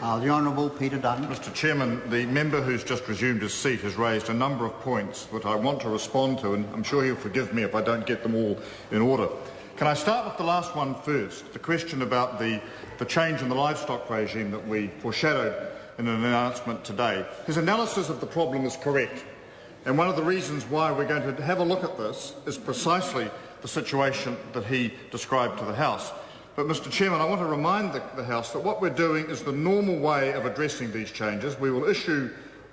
The Honourable Peter Dunn. Mr Chairman, the member who's just resumed his seat has raised a number of points that I want to respond to, and I'm sure he'll forgive me if I don't get them all in order. Can I start with the last one first, the question about the change in the livestock regime that we foreshadowed in an announcement today? His analysis of the problem is correct, and one of the reasons why we're going to have a look at this is precisely the situation that he described to the House. But, Mr Chairman, I want to remind the House that what we're doing is the normal way of addressing these changes. We will issue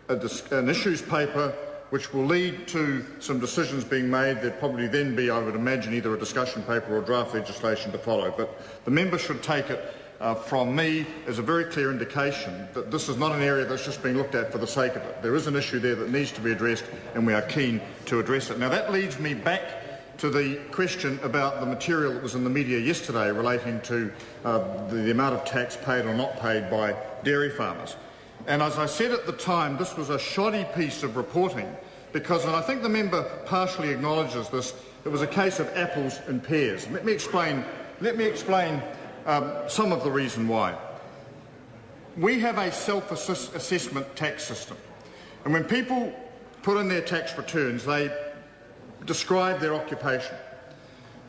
an issues paper which will lead to some decisions being made. There'd probably then be, I would imagine, either a discussion paper or draft legislation to follow. But the member should take it from me as a very clear indication that this is not an area that's just being looked at for the sake of it. There is an issue there that needs to be addressed, and we are keen to address it. Now, that leads me back to the question about the material that was in the media yesterday relating to the amount of tax paid or not paid by dairy farmers. And as I said at the time, this was a shoddy piece of reporting because, and I think the member partially acknowledges this, it was a case of apples and pears. Let me explain some of the reason why. We have a self-assessment tax system, and when people put in their tax returns, they describe their occupation.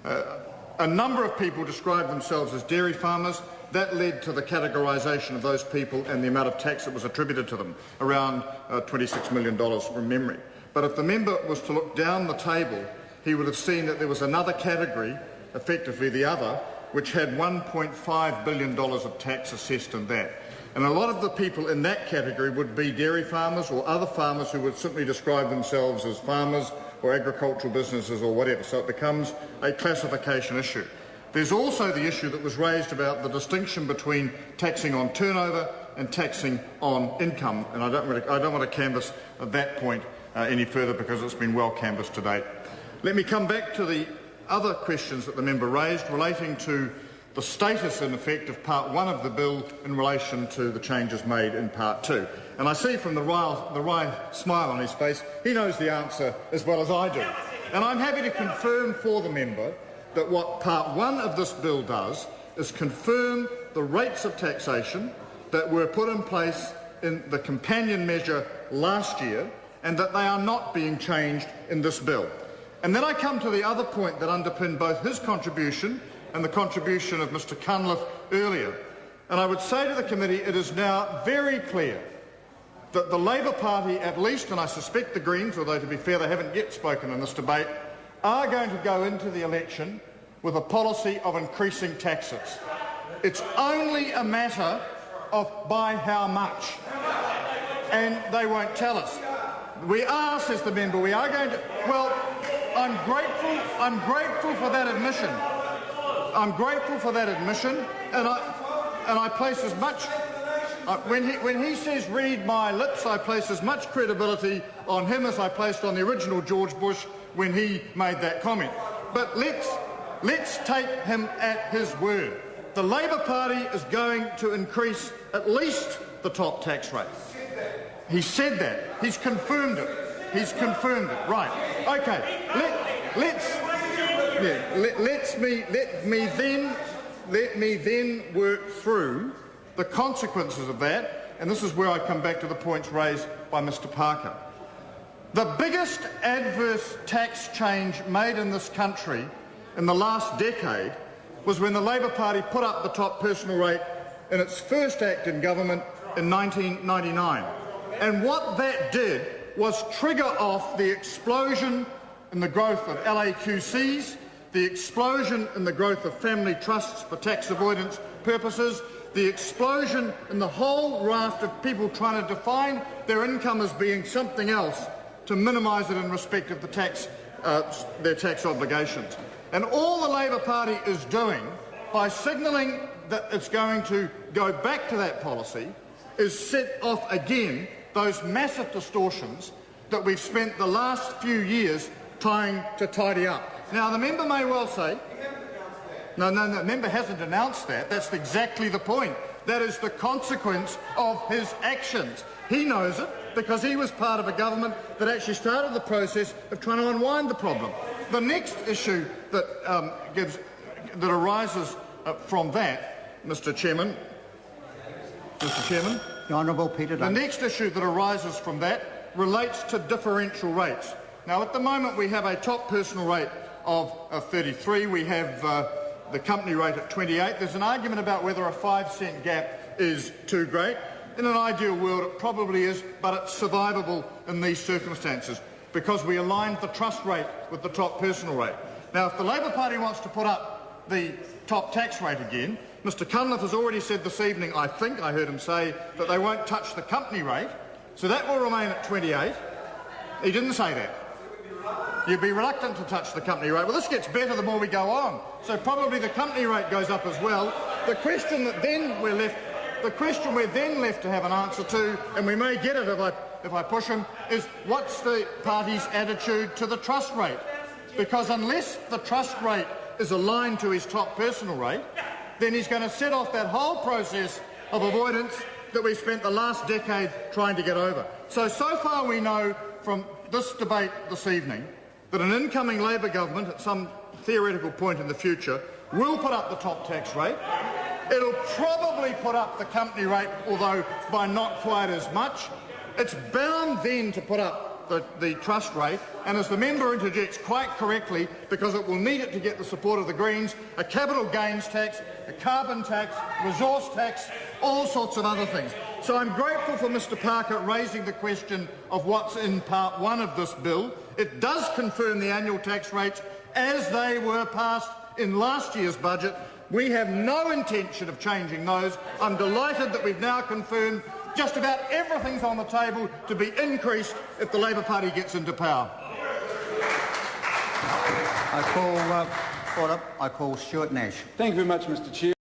A number of people described themselves as dairy farmers. That led to the categorisation of those people and the amount of tax that was attributed to them, around $26 million from memory. But if the member was to look down the table, he would have seen that there was another category, effectively the other, which had $1.5 billion of tax assessed in that. And a lot of the people in that category would be dairy farmers or other farmers who would simply describe themselves as farmers or agricultural businesses or whatever, so it becomes a classification issue. There's also the issue that was raised about the distinction between taxing on turnover and taxing on income, and I don't want to canvass that point any further because it's been well canvassed to date. Let me come back to the other questions that the member raised relating to the status, in effect, of Part 1 of the bill in relation to the changes made in Part 2. And I see from the wry smile on his face, he knows the answer as well as I do. And I'm happy to confirm for the member that what Part 1 of this bill does is confirm the rates of taxation that were put in place in the companion measure last year and that they are not being changed in this bill. And then I come to the other point that underpinned both his contribution and the contribution of Mr Cunliffe earlier. And I would say to the committee, it is now very clear that the Labour Party, at least, and I suspect the Greens, although to be fair they haven't yet spoken in this debate, are going to go into the election with a policy of increasing taxes. It's only a matter of by how much. And they won't tell us. We are, says the member, we are going to... Well, I'm grateful for that admission. I'm grateful for that admission, and I place as much... when he says read my lips, I place as much credibility on him as I placed on the original George Bush when he made that comment. But let's take him at his word. The Labour Party is going to increase at least the top tax rate. He said that. He's confirmed it. He's confirmed it. Right. Okay. Let me then work through the consequences of that, and this is where I come back to the points raised by Mr Parker. The biggest adverse tax change made in this country in the last decade was when the Labour Party put up the top personal rate in its first act in government in 1999. And what that did was trigger off the explosion in the growth of LAQCs, the explosion in the growth of family trusts for tax avoidance purposes, the explosion in the whole raft of people trying to define their income as being something else to minimise it in respect of their tax obligations. And all the Labour Party is doing, by signalling that it's going to go back to that policy, is set off again those massive distortions that we've spent the last few years trying to tidy up. Now, the member may well say, no, the member hasn't announced that. That's exactly the point. That is the consequence of his actions. He knows it because he was part of a government that actually started the process of trying to unwind the problem. The next issue that arises from that, Mr Chairman, Mr Chairman. The Honourable Peter The Dunn. next issue that arises from that relates to differential rates. Now, at the moment, we have a top personal rate of 33. We have the company rate at 28. There's an argument about whether a 5-cent gap is too great. In an ideal world, it probably is, but it's survivable in these circumstances because we aligned the trust rate with the top personal rate. Now, if the Labor Party wants to put up the top tax rate again, Mr Cunliffe has already said this evening, I think I heard him say, that they won't touch the company rate, so that will remain at 28. He didn't say that. You'd be reluctant to touch the company rate. Well, this gets better the more we go on, so probably the company rate goes up as well. The question we're then left to have an answer to, and we may get it if I push him, is what's the party's attitude to the trust rate? Because unless the trust rate is aligned to his top personal rate, then he's going to set off that whole process of avoidance that we spent the last decade trying to get over. So far we know from this debate this evening that an incoming Labor government at some theoretical point in the future will put up the top tax rate. It'll probably put up the company rate, although by not quite as much. It's bound then to put up the trust rate, and as the member interjects quite correctly, because it will need it to get the support of the Greens, a capital gains tax, a carbon tax, resource tax, all sorts of other things. So I'm grateful for Mr Parker raising the question of what's in Part 1 of this bill. It does confirm the annual tax rates as they were passed in last year's budget. We have no intention of changing those. I'm delighted that we've now confirmed just about everything's on the table to be increased if the Labor Party gets into power. I call Stuart Nash. Thank you very much, Mr Chair.